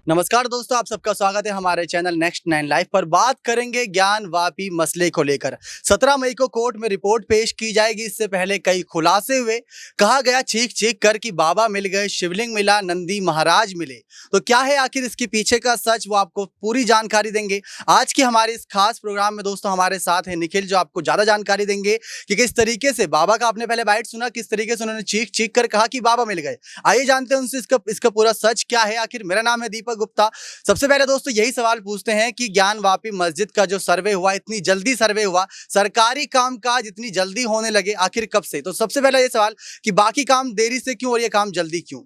नमस्कार दोस्तों, आप सबका स्वागत है हमारे चैनल नेक्स्ट 9 लाइव पर। बात करेंगे ज्ञान वापी मसले को लेकर। 17 मई को कोर्ट में रिपोर्ट पेश की जाएगी। इससे पहले कई खुलासे हुए। कहा गया चीख चीख कर कि बाबा मिल गए, शिवलिंग मिला, नंदी महाराज मिले। तो क्या है आखिर इसके पीछे का सच, वो आपको पूरी जानकारी देंगे आज की हमारे इस खास प्रोग्राम में। दोस्तों हमारे साथ है निखिल, जो आपको ज्यादा जानकारी देंगे कि किस तरीके से बाबा का आपने पहले बाइट सुना, किस तरीके से उन्होंने चीख चीख कर कहा कि बाबा मिल गए। आइए जानते हैं उनसे इसका पूरा सच क्या है आखिर। मेरा नाम है दीपक गुप्ता। सबसे पहले दोस्तों यही सवाल पूछते हैं कि ज्ञान वापी मस्जिद का जो सर्वे हुआ, इतनी जल्दी सर्वे हुआ, सरकारी कामकाज इतनी जल्दी होने लगे, आखिर कब से? तो सबसे पहला ये सवाल कि बाकी काम देरी से क्यों और ये काम जल्दी क्यों?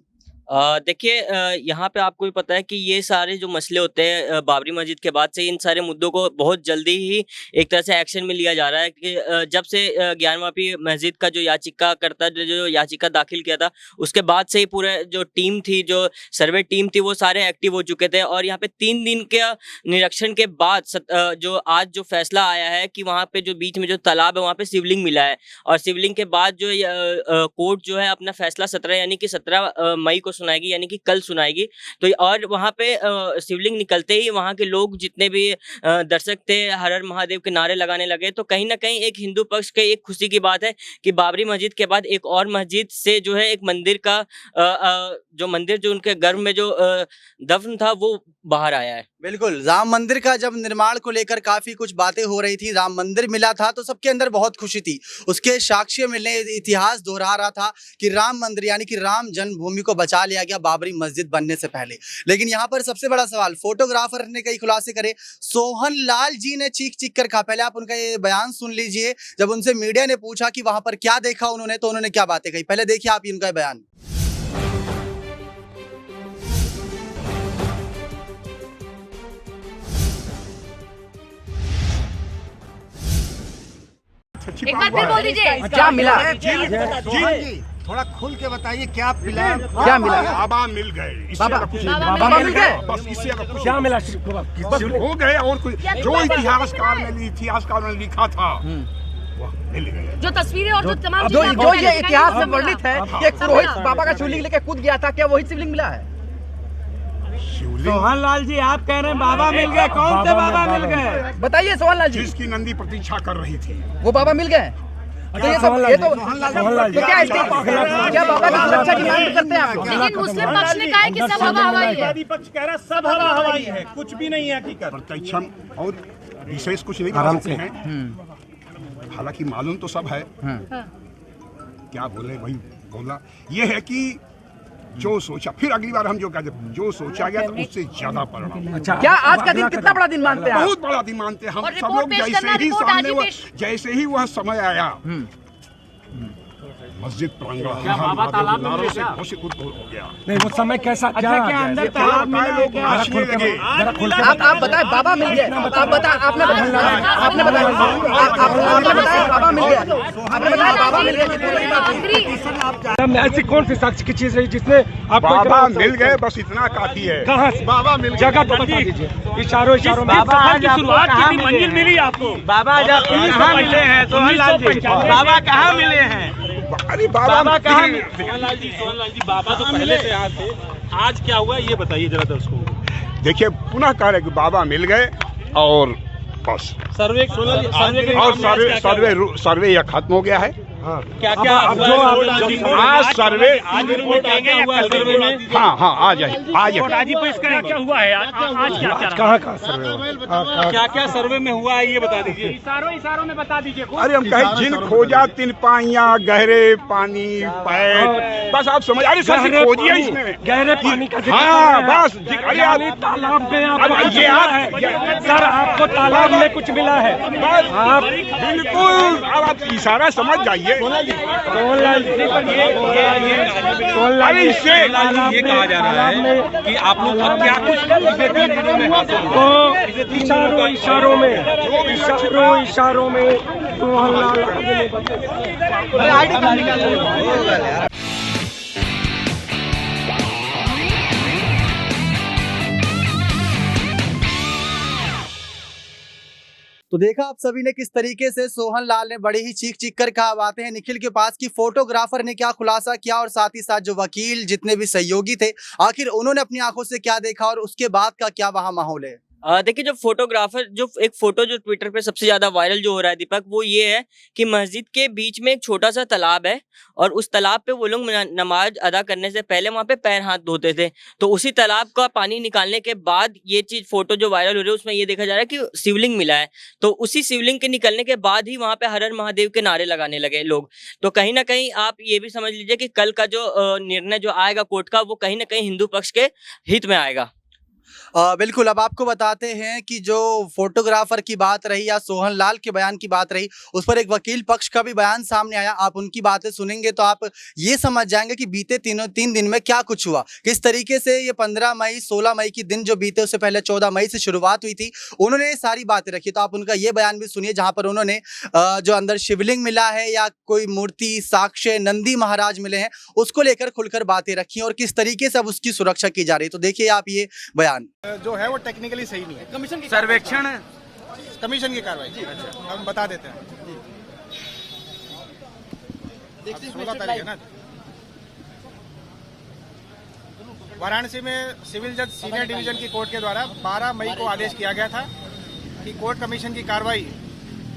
देखिए, यहाँ पे आपको भी पता है कि ये सारे जो मसले होते हैं बाबरी मस्जिद के बाद से, इन सारे मुद्दों को बहुत जल्दी ही एक तरह से एक्शन में लिया जा रहा है कि जब से ज्ञान वापी मस्जिद का जो याचिकाकर्ता जो याचिका दाखिल किया था, उसके बाद से ही पूरे जो टीम थी, जो सर्वे टीम थी, वो सारे एक्टिव हो चुके थे। और यहाँ पे 3 दिन के निरीक्षण के बाद जो आज जो फैसला आया है कि वहाँ पे जो बीच में जो तालाब है वहाँ पे शिवलिंग मिला है। और शिवलिंग के बाद जो कोर्ट जो है अपना फैसला 17 यानी कि 17 मई को सुनाएगी, यानी कि कल सुनाएगी। तो और वहाँ पे शिवलिंग निकलते ही वहाँ के लोग जितने भी दर्शक थे, हर हर महादेव के नारे लगाने लगे। तो कहीं ना कहीं एक हिंदू पक्ष के एक खुशी की बात है कि बाबरी मस्जिद के बाद एक और मस्जिद से जो है एक मंदिर का जो मंदिर जो उनके गर्भ में जो दफन था वो बाहर आया है। बिल्कुल, राम मंदिर का जब निर्माण को लेकर काफी कुछ बातें हो रही थी, राम मंदिर मिला था तो सबके अंदर बहुत खुशी थी। उसके साक्ष्य मिलने, इतिहास दोहरा रहा था कि राम मंदिर यानी कि राम जन्मभूमि को बचा लिया गया बाबरी मस्जिद बनने से पहले। लेकिन यहाँ पर सबसे बड़ा सवाल, फोटोग्राफर ने कई खुलासे करे। सोहन लाल जी ने चीख चीख कर कहा, पहले आप उनका ये बयान सुन लीजिए। जब उनसे मीडिया ने पूछा कि वहां पर क्या देखा उन्होंने, तो उन्होंने क्या बातें कही, पहले देखिए आप इनका बयान। एक बार फिर बोल दीजिए क्या मिला? जी थोड़ा खुल के बताइए क्या मिला? क्या मिला? बाबा मिल गए। बाबा मिल गए? बस इससे क्या मिला? बस हो गए। और कुछ जो इतिहासकारों ने लिखा था वो मिल गए। जो तस्वीरें और जो तमाम जो चीजें जो ये इतिहास में वर्णित है कि एक पुरोहित बाबा का शिवलिंग लेके कूद गया था, क्या वही शिवलिंग मिला है? सोहन लाल जी, आप कह रहे हैं बाबा मिल गए, कौन से बाबा मिल गए? बताइए सोहन लाल जी। जिसकी नंदी प्रतीक्षा कर रही थी वो बाबा मिल गए? तो ये सब ये तो क्या बाबा की सुरक्षा की मांग करते हैं आप? लेकिन मुस्लिम पक्ष ने कहा है कि सब हवा हवाई है। आदिवासी पक्ष कह रहा है सब हवा हवाई है, कुछ भी नहीं है हकीकत। प्रत्यक्षम और विशेष कुछ नहीं कर सकते हैं। हालांकि मालूम तो सब है। क्या बोले वही बोला। ये है कि जो सोचा, फिर अगली बार हम जो सोचा गया तो उससे ज्यादा परिणाम। अच्छा, क्या आज का दिन कितना बड़ा दिन मानते हैं? बहुत बड़ा दिन मानते हैं हम और सब रिपोर्ट लोग। पेश करना, रिपोर्ट आज ही पेश। जैसे ही वह समय आया, मस्जिद प्रांगण से घोषित हो गया। नहीं, वो समय कैसा? क्या अंदर तालाब मिला? आप बताएं, बाबा मिल गए। आप बता, आपने बताया बाबा मिल गया। आपने बताया बाबा मिल गया। ऐसी कौन सी साक्ष्य की चीज है जिसने आपको बाबा मिल गए, बस इतना काफी है। कहाँ से बाबा मिल? जगह तो बता दीजिए। इशारों में शुरुआत की मंजिल मिली आपको? बाबा कहाँ मिले हैं? सोहन लाल जी, बाबा कहाँ मिले हैं? अरे बाबा कहाँ? सोहन लाल जी, बाबा तो पहले से यहाँ थे। आज क्या हुआ ये बताइए जरा दर्शकों को। देखिए, पुनः कह रहे कि बाबा मिल गए और बस सर्वे यह खत्म हो गया है। क्या क्या आज सर्वे रिपोर्ट आ गया हुआ सर्वे में? हाँ आ जाए आज ही पेश करें। क्या हुआ है आज? कहाँ सर्वे? क्या क्या सर्वे में हुआ है ये बता दीजिए। इशारों में बता दीजिए। अरे हम कहे जिन खोजा तिन पाइया, गहरे पानी पैर, बस आप समझ। अरे सर खोजिए इसमें गहरे पानी का। हाँ बस। अरे तालाब में सर आपको तालाब में कुछ मिला है? बस आप बिल्कुल, अब आप इशारा समझ जाइए। सोहन लाल जी, ये कहा जा रहा है कि आप लोग का क्या कुछ इशारों में सोहन लाल। तो देखा आप सभी ने किस तरीके से सोहन लाल ने बड़ी ही चीख चीख कर कहा बातें हैं निखिल के पास कि फोटोग्राफर ने क्या खुलासा किया और साथ ही साथ जो वकील जितने भी सहयोगी थे आखिर उन्होंने अपनी आंखों से क्या देखा और उसके बाद का क्या वहां माहौल है। देखिए, जो फोटोग्राफर जो एक फोटो जो ट्विटर पे सबसे ज्यादा वायरल जो हो रहा है दीपक, वो ये है कि मस्जिद के बीच में एक छोटा सा तालाब है और उस तालाब पे वो लोग नमाज अदा करने से पहले वहां पे पैर हाथ धोते थे। तो उसी तालाब का पानी निकालने के बाद ये चीज फोटो जो वायरल हो रही है उसमें ये देखा जा रहा है कि शिवलिंग मिला है। तो उसी शिवलिंग के निकलने के बाद ही वहां पे हर हर महादेव के नारे लगाने लगे लोग। तो कहीं ना कहीं आप ये भी समझ लीजिए कि कल का जो निर्णय जो आएगा कोर्ट का, वो कहीं ना कहीं हिंदू पक्ष के हित में आएगा। बिल्कुल। अब आपको बताते हैं कि जो फोटोग्राफर की बात रही या सोहन लाल के बयान की बात रही, उस पर एक वकील पक्ष का भी बयान सामने आया। आप उनकी बातें सुनेंगे तो आप ये समझ जाएंगे कि बीते 3 दिन में क्या कुछ हुआ, किस तरीके से ये 15 मई 16 मई की दिन जो बीते उससे पहले 14 मई से शुरुआत हुई थी, उन्होंने ये सारी बातें रखी। तो आप उनका ये बयान भी सुनिए जहाँ पर उन्होंने जो अंदर शिवलिंग मिला है या कोई मूर्ति साक्ष्य नंदी महाराज मिले हैं उसको लेकर खुलकर बातें रखी और किस तरीके से अब उसकी सुरक्षा की जा रही है। तो देखिए आप ये बयान जो है वो टेक्निकली सही नहीं है। कमीशन की सर्वेक्षण कमीशन की कार्रवाई हम बता देते हैं। 16 तारीख है ना, वाराणसी में सिविल जज सीनियर डिवीजन की कोर्ट के द्वारा 12 मई को आदेश किया गया था कि कोर्ट कमीशन की कार्रवाई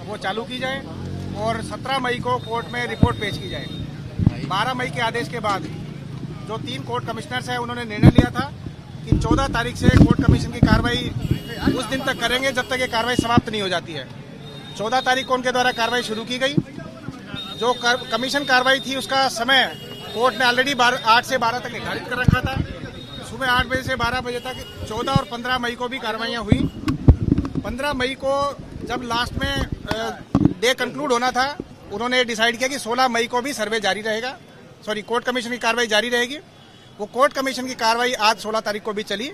वो चालू की जाए और 17 मई को कोर्ट में रिपोर्ट पेश की जाए। 12 मई के आदेश के बाद जो 3 कोर्ट कमिश्नर्स हैं उन्होंने निर्णय लिया था कि 14 तारीख से कोर्ट कमीशन की कार्रवाई उस दिन तक करेंगे जब तक ये कार्रवाई समाप्त नहीं हो जाती है। 14 तारीख को उनके द्वारा कार्रवाई शुरू की गई। जो कमीशन कार्रवाई थी उसका समय कोर्ट ने ऑलरेडी 8 से 12 तक निर्धारित कर रखा था। सुबह 8 बजे से 12 बजे तक 14 और 15 मई को भी कार्रवाइयाँ हुई। 15 मई को जब लास्ट में डे कंक्लूड होना था, उन्होंने डिसाइड किया कि 16 मई को भी सर्वे जारी रहेगा, कोर्ट कमीशन की कार्रवाई जारी रहेगी। वो कोर्ट कमीशन की कार्रवाई आज 16 तारीख को भी चली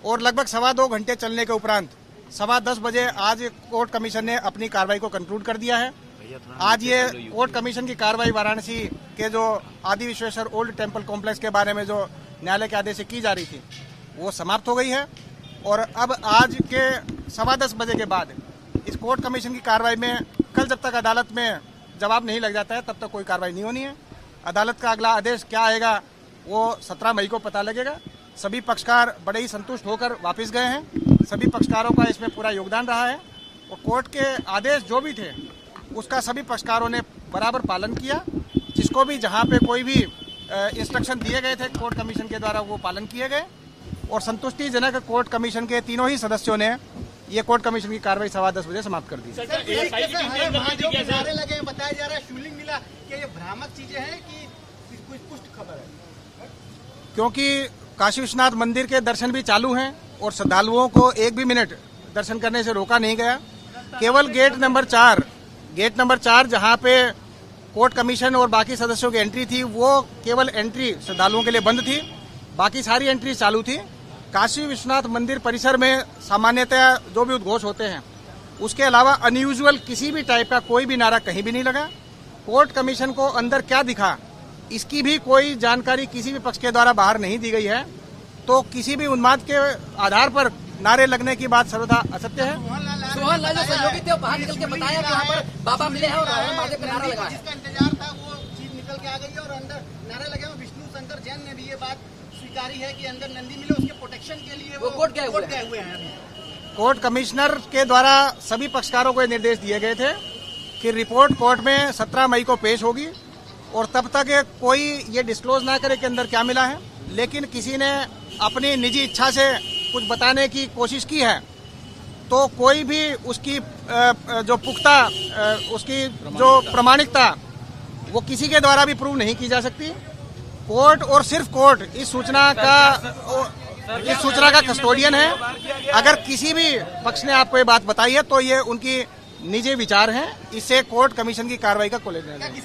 और लगभग 2.25 घंटे चलने के उपरांत 10:15 बजे आज कोर्ट कमीशन ने अपनी कार्रवाई को कंक्लूड कर दिया है। आज ये कोर्ट कमीशन की कार्रवाई वाराणसी के जो आदि विश्वेश्वर ओल्ड टेम्पल कॉम्प्लेक्स के बारे में जो न्यायालय के आदेश से की जा रही थी वो समाप्त हो गई है और अब आज के 10:15 बजे के बाद इस कोर्ट कमीशन की कार्रवाई में कल जब तक अदालत में जवाब नहीं लग जाता है तब तक कोई कार्रवाई नहीं होनी है। अदालत का अगला आदेश क्या आएगा वो 17 मई को पता लगेगा। सभी पक्षकार बड़े ही संतुष्ट होकर वापस गए हैं। सभी पक्षकारों का इसमें पूरा योगदान रहा है और कोर्ट के आदेश जो भी थे उसका सभी पक्षकारों ने बराबर पालन किया। जिसको भी जहां पे कोई भी इंस्ट्रक्शन दिए गए थे कोर्ट कमीशन के द्वारा वो पालन किए गए और संतुष्टिजनक कोर्ट कमीशन के तीनों ही सदस्यों ने ये कोर्ट कमीशन की कार्रवाई 10:15 बजे समाप्त कर दी। बताया जा रहा है शिवलिंग मिला, क्या ये भ्रामक चीजें हैं कि कुछ पुष्ट खबर है? क्योंकि काशी विश्वनाथ मंदिर के दर्शन भी चालू हैं और श्रद्धालुओं को एक भी मिनट दर्शन करने से रोका नहीं गया। केवल गेट नंबर 4 जहां पे कोर्ट कमीशन और बाकी सदस्यों की एंट्री थी वो केवल एंट्री श्रद्धालुओं के लिए बंद थी, बाकी सारी एंट्री चालू थी। काशी विश्वनाथ मंदिर परिसर में सामान्यतः जो भी उद्घोष होते हैं उसके अलावा अनयूजुअल किसी भी टाइप का कोई भी नारा कहीं भी नहीं लगा। कोर्ट कमीशन को अंदर क्या दिखा इसकी भी कोई जानकारी किसी भी पक्ष के द्वारा बाहर नहीं दी गई है। तो किसी भी उन्माद के आधार पर नारे लगने की बात सर्वथा असत्य है। सोहन लाल जो सहयोगी थे वो बाहर निकल के बताया कि यहाँ पर बाबा मिले हैं और महादेव का नारा लगा। जिसका इंतजार था वो चीज निकल के आ गई है और अंदर नारे लगे हुए। विष्णु शंकर जैन ने भी ये बात स्वीकारी है कि अंदर नंदी मिले, उसके प्रोटेक्शन के लिए वो कोर्ट गए हुए हैं। कोर्ट कमिश्नर के द्वारा सभी पक्षकारों को निर्देश दिए गए थे कि रिपोर्ट कोर्ट में 17 मई को पेश होगी और तब तक कोई ये डिस्क्लोज ना करे कि अंदर क्या मिला है। लेकिन किसी ने अपनी निजी इच्छा से कुछ बताने की कोशिश की है तो कोई भी उसकी जो पुख्ता उसकी जो प्रामाणिकता वो किसी के द्वारा भी प्रूव नहीं की जा सकती। कोर्ट और सिर्फ कोर्ट इस सूचना का कस्टोडियन है। अगर किसी भी पक्ष ने आपको ये बात बताई है तो ये उनकी निजी विचार हैं। इससे कोर्ट कमीशन की कार्रवाई का कोई लेना नहीं।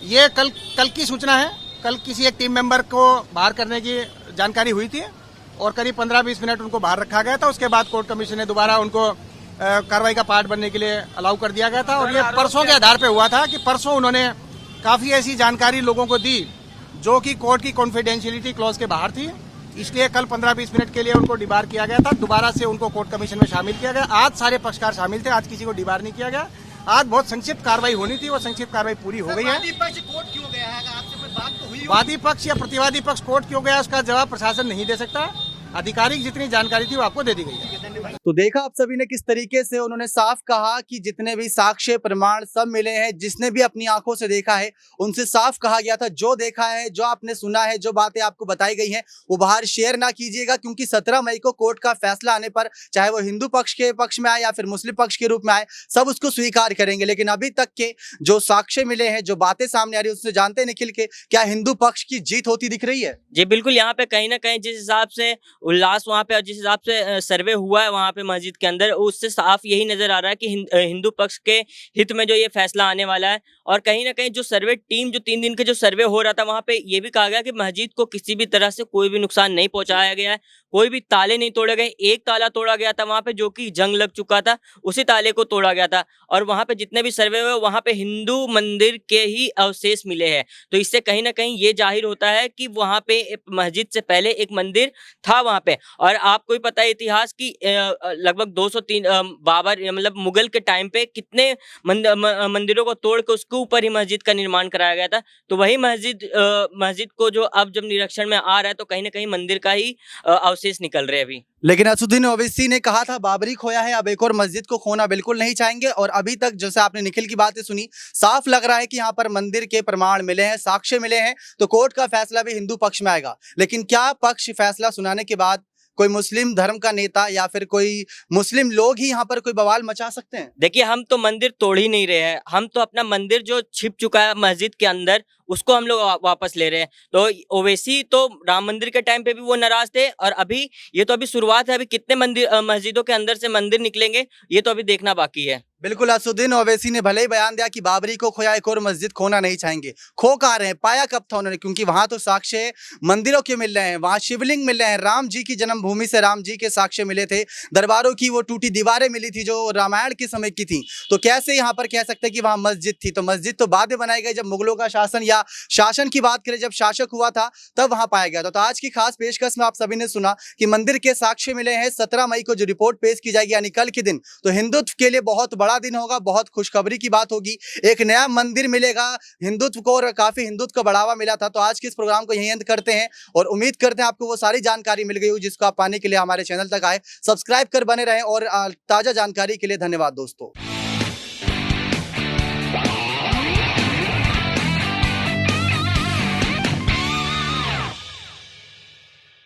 ये कल की सूचना है। कल किसी एक टीम मेंबर को बाहर करने की जानकारी हुई थी और करीब 15-20 मिनट उनको बाहर रखा गया था। उसके बाद कोर्ट कमीशन ने दोबारा उनको कार्रवाई का पार्ट बनने के लिए अलाउ कर दिया गया था और ये परसों के आधार पे हुआ था कि परसों उन्होंने काफी ऐसी जानकारी लोगों को दी जो कि कोर्ट की कॉन्फिडेंशियलिटी क्लॉज के बाहर थी इसलिए कल 15-20 मिनट के लिए उनको डिबार किया गया था। दोबारा से उनको कोर्ट कमीशन में शामिल किया गया। आज सारे पक्षकार शामिल थे, आज किसी को डिबार नहीं किया गया। आज बहुत संक्षिप्त कार्रवाई होनी थी, वो संक्षिप्त कार्रवाई पूरी हो गई है। वादी पक्ष कोर्ट क्यों गया है? आपसे कोई बात तो हुई? वादी पक्ष या प्रतिवादी पक्ष कोर्ट क्यों गया, उसका जवाब प्रशासन नहीं दे सकता। आधिकारिक जितनी जानकारी थी वो आपको दे दी गई है। तो देखा आप सभी ने किस तरीके से उन्होंने साफ कहा कि जितने भी साक्ष्य प्रमाण सब मिले हैं, जिसने भी अपनी आंखों से देखा है उनसे साफ कहा गया था जो देखा है, जो आपने सुना है, जो बातें आपको बताई गई हैं वो बाहर शेयर ना कीजिएगा, क्योंकि 17 मई को कोर्ट का फैसला आने पर चाहे वो हिंदू पक्ष के पक्ष में आए या फिर मुस्लिम पक्ष के रूप में आए, सब उसको स्वीकार करेंगे। लेकिन अभी तक के जो साक्ष्य मिले हैं, जो बातें सामने आ रही है, उससे जानते हैं निखिल के क्या हिंदू पक्ष की जीत होती दिख रही है? जी बिल्कुल, यहाँ पे कहीं ना कहीं जिस हिसाब से उल्लास वहाँ पे और जिस हिसाब से सर्वे हुआ है वहाँ पे मस्जिद के अंदर, उससे साफ यही नजर आ रहा है कि हिंदू पक्ष के हित में जो ये फैसला आने वाला है। और कहीं ना कहीं जो सर्वे टीम, जो 3 दिन के जो सर्वे हो रहा था, वहाँ पे ये भी कहा गया कि मस्जिद को किसी भी तरह से कोई भी नुकसान नहीं पहुंचाया गया है, कोई भी ताले नहीं तोड़े गए। एक ताला तोड़ा गया था वहाँ पे जो कि जंग लग चुका था, उसी ताले को तोड़ा गया था। और वहाँ पे जितने भी सर्वे हुए वहाँ पे हिंदू मंदिर के ही अवशेष मिले हैं। तो इससे कहीं ना कहीं ये जाहिर होता है कि वहाँ पे मस्जिद से पहले एक मंदिर था वहाँ पे। और आपको भी पता है इतिहास की लगभग 203 बाबर मतलब मुगल के टाइम पे कितने मंदिरों को तोड़ के उसके ऊपर ही मस्जिद का निर्माण कराया गया था। तो वही मस्जिद को जो अब जब निरीक्षण में आ रहा है तो कहीं ना कहीं मंदिर का ही अवशेष निकल रहे हैं अभी। लेकिन असदुद्दीन ओवैसी ने कहा था बाबरी खोया है, अब एक और मस्जिद को खोना बिल्कुल नहीं चाहेंगे। और अभी तक जैसे आपने निखिल की बातें सुनी, साफ लग रहा है कि यहाँ पर मंदिर के प्रमाण मिले हैं, साक्ष्य मिले हैं, तो कोर्ट का फैसला भी हिंदू पक्ष में आएगा। लेकिन क्या पक्ष फैसला सुनाने के बाद कोई मुस्लिम धर्म का नेता या फिर कोई मुस्लिम लोग ही यहाँ पर कोई बवाल मचा सकते हैं? देखिए, हम तो मंदिर तोड़ ही नहीं रहे हैं, हम तो अपना मंदिर जो छिप चुका है मस्जिद के अंदर उसको हम लोग वापस ले रहे हैं। तो ओवैसी तो राम मंदिर के टाइम पे भी वो नाराज थे, और अभी ये तो अभी शुरुआत है। अभी कितने मस्जिदों के अंदर से मंदिर निकलेंगे ये तो अभी देखना बाकी है। बिल्कुल, असदुद्दीन ओवैसी ने भले ही बयान दिया कि बाबरी को खोया, एक और मस्जिद खोना नहीं चाहेंगे। खो कहाँ रहे हैं, पाया कब था उन्होंने? क्योंकि वहां तो साक्ष्य मंदिरों के मिल रहे हैं, वहां शिवलिंग मिल रहे हैं, राम जी की जन्मभूमि से राम जी के साक्ष्य मिले थे, दरबारों की वो टूटी दीवारें मिली थी जो रामायण के समय की थी। तो कैसे यहाँ पर कह सकते हैं कि वहां मस्जिद थी? तो मस्जिद तो बाद में बनाई गई, जब मुगलों का शासन या शासन की बात करें, जब शासक हुआ था तब वहां पाया गया था। तो आज की खास पेशकश में आप सभी ने सुना कि मंदिर के साक्ष्य मिले हैं। 17 मई को जो रिपोर्ट पेश की जाएगी यानी कल के दिन, तो हिंदुत्व के लिए बहुत बड़ा दिन होगा, बहुत खुशखबरी की बात होगी। एक नया मंदिर मिलेगा हिंदुत्व को, और काफी हिंदुत्व को बढ़ावा मिला था। तो आज के इस प्रोग्राम को यहीं अंत करते हैं और उम्मीद करते हैं आपको वो सारी जानकारी मिल गई हो जिसको आप पाने के लिए हमारे चैनल तक आए। सब्सक्राइब कर बने रहें और ताजा जानकारी के लिए धन्यवाद दोस्तों।